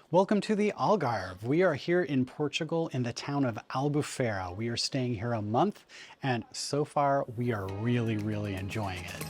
Welcome to the Algarve. We are here in Portugal in the town of Albufeira. We are staying here a month and so far we are really enjoying it.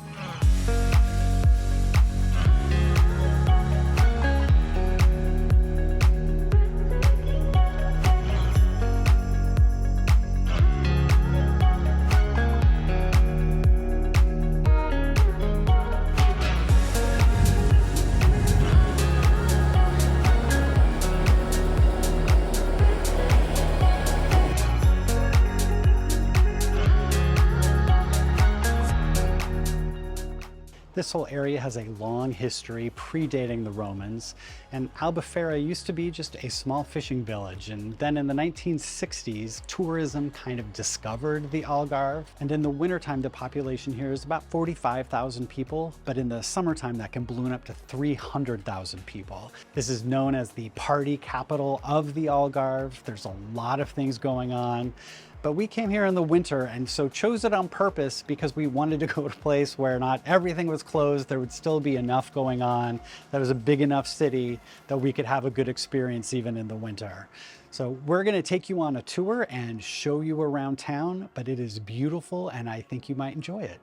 This whole area has a long history predating the Romans, and Albufeira used to be just a small fishing village, and then in the 1960s tourism kind of discovered the Algarve, and in the wintertime the population here is about 45,000 people, but in the summertime that can balloon up to 300,000 people. This is known as the party capital of the Algarve. There's a lot of things going on. But we came here in the winter and so chose it on purpose because we wanted to go to a place where not everything was closed, there would still be enough going on, that was a big enough city that we could have a good experience even in the winter. So we're going to take you on a tour and show you around town, but it is beautiful and I think you might enjoy it.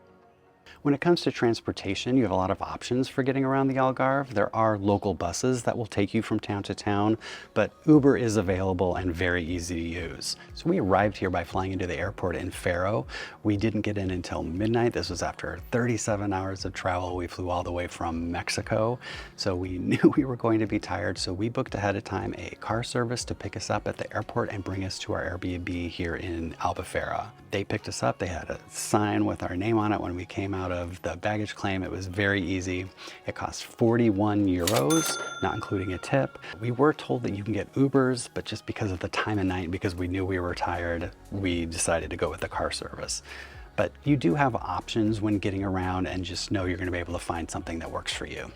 When it comes to transportation, you have a lot of options for getting around the Algarve. There are local buses that will take you from town to town, but Uber is available and very easy to use. So we arrived here by flying into the airport in Faro. We didn't get in until midnight. This was after 37 hours of travel. We flew all the way from Mexico, so we knew we were going to be tired. So we booked ahead of time a car service to pick us up at the airport and bring us to our Airbnb here in Albufeira. They picked us up. They had a sign with our name on it when we came out of the baggage claim. It was very easy. It cost 41 euros, not including a tip. We were told that you can get Ubers, but just because of the time of night, because we knew we were tired, we decided to go with the car service. But you do have options when getting around, and just know you're going to be able to find something that works for you.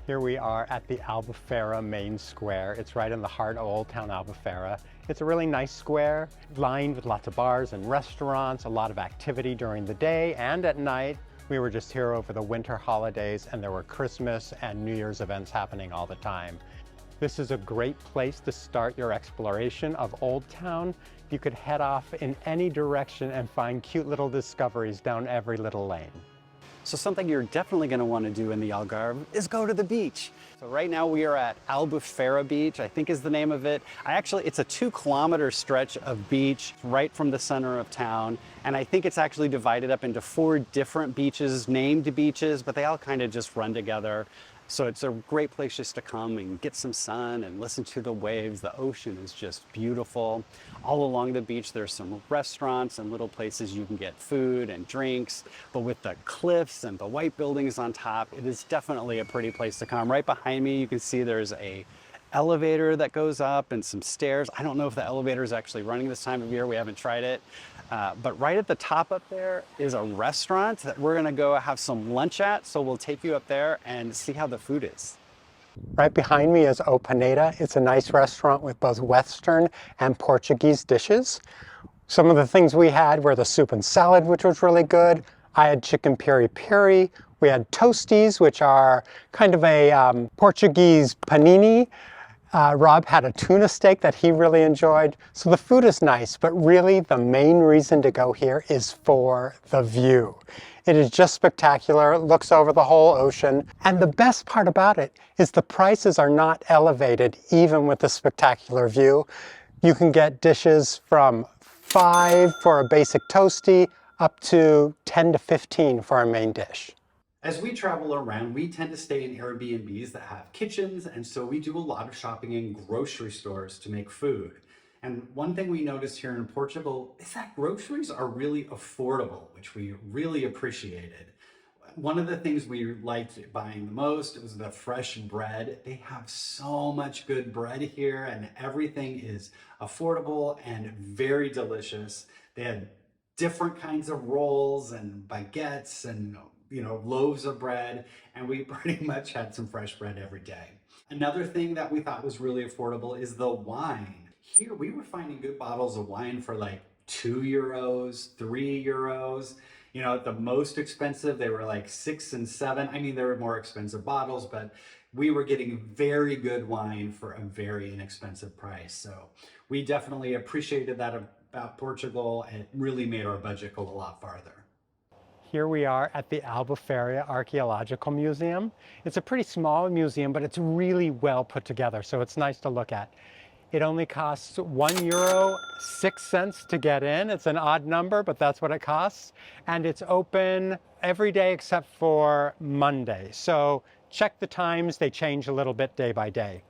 Here we are at the Albufeira main square. It's right in the heart of Old Town Albufeira. It's a really nice square, lined with lots of bars and restaurants, a lot of activity during the day and at night. We were just here over the winter holidays and there were Christmas and New Year's events happening all the time. This is a great place to start your exploration of Old Town. You could head off in any direction and find cute little discoveries down every little lane. So something you're definitely going to want to do in the Algarve is go to the beach. So right now we are at Albufeira Beach, I think is the name of it. It's a 2-kilometer stretch of beach right from the center of town. And I think it's actually divided up into 4 different beaches, named beaches, but they all kind of just run together. So it's a great place just to come and get some sun and listen to the waves. The ocean is just beautiful. All along the beach, there's some restaurants and little places you can get food and drinks. But with the cliffs and the white buildings on top, it is definitely a pretty place to come. Right behind me, you can see there's a elevator that goes up and some stairs. I don't know if the elevator is actually running this time of year. We haven't tried it. But right at the top up there is a restaurant that we're gonna go have some lunch at. So we'll take you up there and see how the food is. Right behind me is O Penedo. It's a nice restaurant with both Western and Portuguese dishes. Some of the things we had were the soup and salad, which was really good. I had chicken piri-piri. We had toasties, which are kind of a Portuguese panini. Rob had a tuna steak that he really enjoyed. So the food is nice, but really the main reason to go here is for the view. It is just spectacular. It looks over the whole ocean. And the best part about it is the prices are not elevated even with the spectacular view. You can get dishes from $5 for a basic toasty up to $10 to $15 for our main dish. As we travel around, we tend to stay in Airbnbs that have kitchens, and so we do a lot of shopping in grocery stores to make food. And one thing we noticed here in Portugal is that groceries are really affordable, which we really appreciated. One of the things we liked buying the most was the fresh bread. They have so much good bread here, and everything is affordable and very delicious. They had different kinds of rolls and baguettes and loaves of bread, and we pretty much had some fresh bread every day. Another thing that we thought was really affordable is the wine. Here we were finding good bottles of wine for like 2 euros, 3 euros. At the most expensive, they were like 6 and 7. I mean, there were more expensive bottles, but we were getting very good wine for a very inexpensive price. So we definitely appreciated that about Portugal, and it really made our budget go a lot farther. Here we are at the Albufeira Archeological Museum. It's a pretty small museum, but it's really well put together, so it's nice to look at. It only costs €1, 6 cents to get in. It's an odd number, but that's what it costs. And it's open every day except for Monday. So check the times, they change a little bit day by day.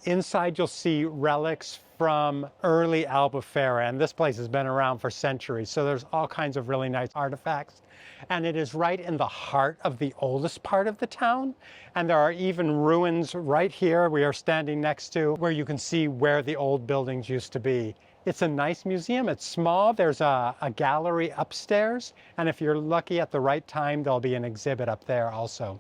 Inside you'll see relics from early Albufeira, and this place has been around for centuries, so there's all kinds of really nice artifacts. And it is right in the heart of the oldest part of the town, and there are even ruins right here we are standing next to where you can see where the old buildings used to be. It's a nice museum. It's small. There's a gallery upstairs, and if you're lucky at the right time, there'll be an exhibit up there also.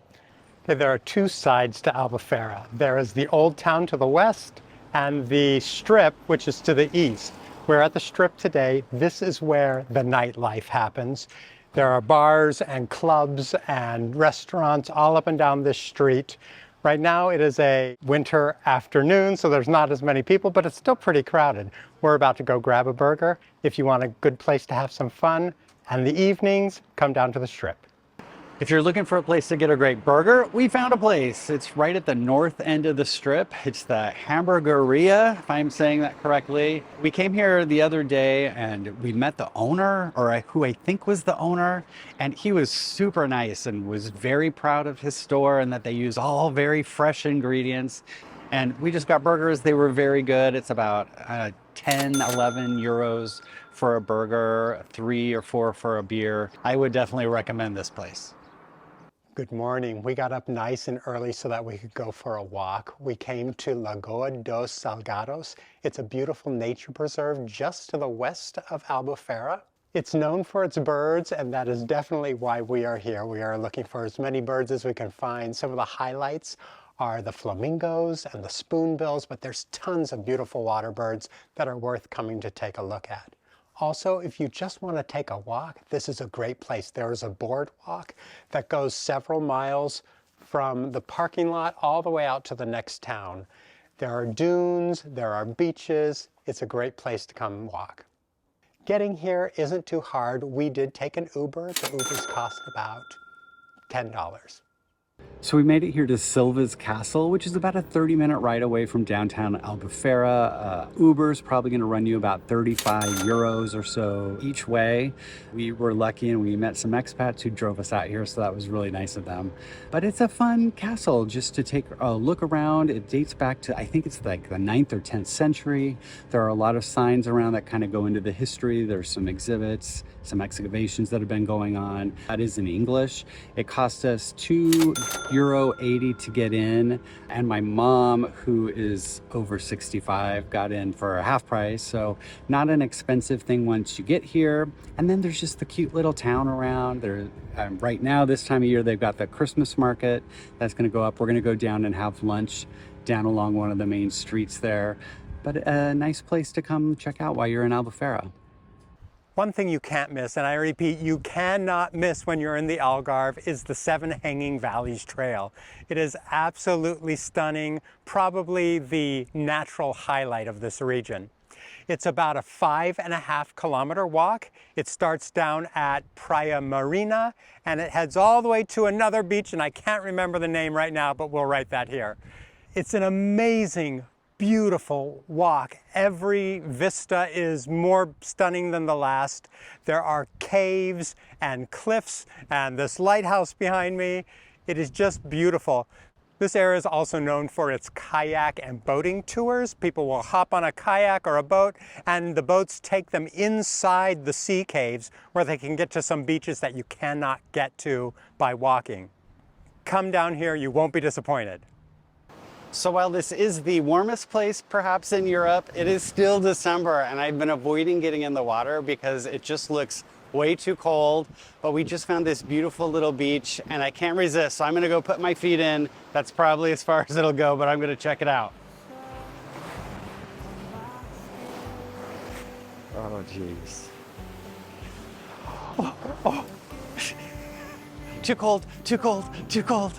There are two sides to Albufeira. There is the old town to the west and the strip, which is to the east. We're at the strip today. This is where the nightlife happens. There are bars and clubs and restaurants all up and down this street. Right now it is a winter afternoon, so there's not as many people, but it's still pretty crowded. We're about to go grab a burger. If you want a good place to have some fun, and the evenings, come down to the strip. If you're looking for a place to get a great burger, we found a place. It's right at the north end of the strip. It's the Hambergueria, if I'm saying that correctly. We came here the other day and we met the owner, or who I think was the owner, and he was super nice and was very proud of his store and that they use all very fresh ingredients. And we just got burgers. They were very good. It's about 10, 11 euros for a burger, 3 or 4 for a beer. I would definitely recommend this place. Good morning. We got up nice and early so that we could go for a walk. We came to Lagoa dos Salgados. It's a beautiful nature preserve just to the west of Albufeira. It's known for its birds, and that is definitely why we are here. We are looking for as many birds as we can find. Some of the highlights are the flamingos and the spoonbills, but there's tons of beautiful water birds that are worth coming to take a look at. Also, if you just want to take a walk, this is a great place. There is a boardwalk that goes several miles from the parking lot all the way out to the next town. There are dunes, there are beaches. It's a great place to come walk. Getting here isn't too hard. We did take an Uber. The Ubers cost about $10. So we made it here to Silves Castle, which is about a 30-minute ride away from downtown Albufeira. Uber's probably going to run you about 35 euros or so each way. We were lucky and we met some expats who drove us out here, so that was really nice of them. But it's a fun castle just to take a look around. It dates back to, I think it's like the 9th or 10th century. There are a lot of signs around that kind of go into the history. There's some exhibits, some excavations that have been going on. That is in English. It cost us €2.80 to get in, and my mom, who is over 65, got in for a half price, so not an expensive thing once you get here. And then there's just the cute little town around there. Right now, this time of year, they've got the Christmas market that's going to go up. We're going to go down and have lunch down along one of the main streets there, but a nice place to come check out while you're in Albufeira. One thing you can't miss, and I repeat, you cannot miss when you're in the Algarve, is the Seven Hanging Valleys Trail. It is absolutely stunning, probably the natural highlight of this region. It's about a 5.5 kilometer walk. It starts down at Praia Marina, and it heads all the way to another beach, and I can't remember the name right now, but we'll write that here. It's an amazing, beautiful walk. Every vista is more stunning than the last. There are caves and cliffs and this lighthouse behind me. It is just beautiful. This area is also known for its kayak and boating tours. People will hop on a kayak or a boat, and the boats take them inside the sea caves where they can get to some beaches that you cannot get to by walking. Come down here, you won't be disappointed. So while this is the warmest place perhaps in Europe, it is still December, and I've been avoiding getting in the water because it just looks way too cold. But we just found this beautiful little beach and I can't resist, so I'm gonna go put my feet in. That's probably as far as it'll go, but I'm gonna check it out. Oh geez. Oh. Too cold, too cold, too cold.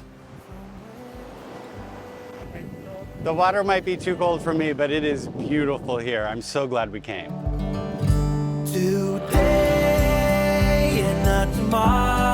The water might be too cold for me, but it is beautiful here. I'm so glad we came. Today and not tomorrow.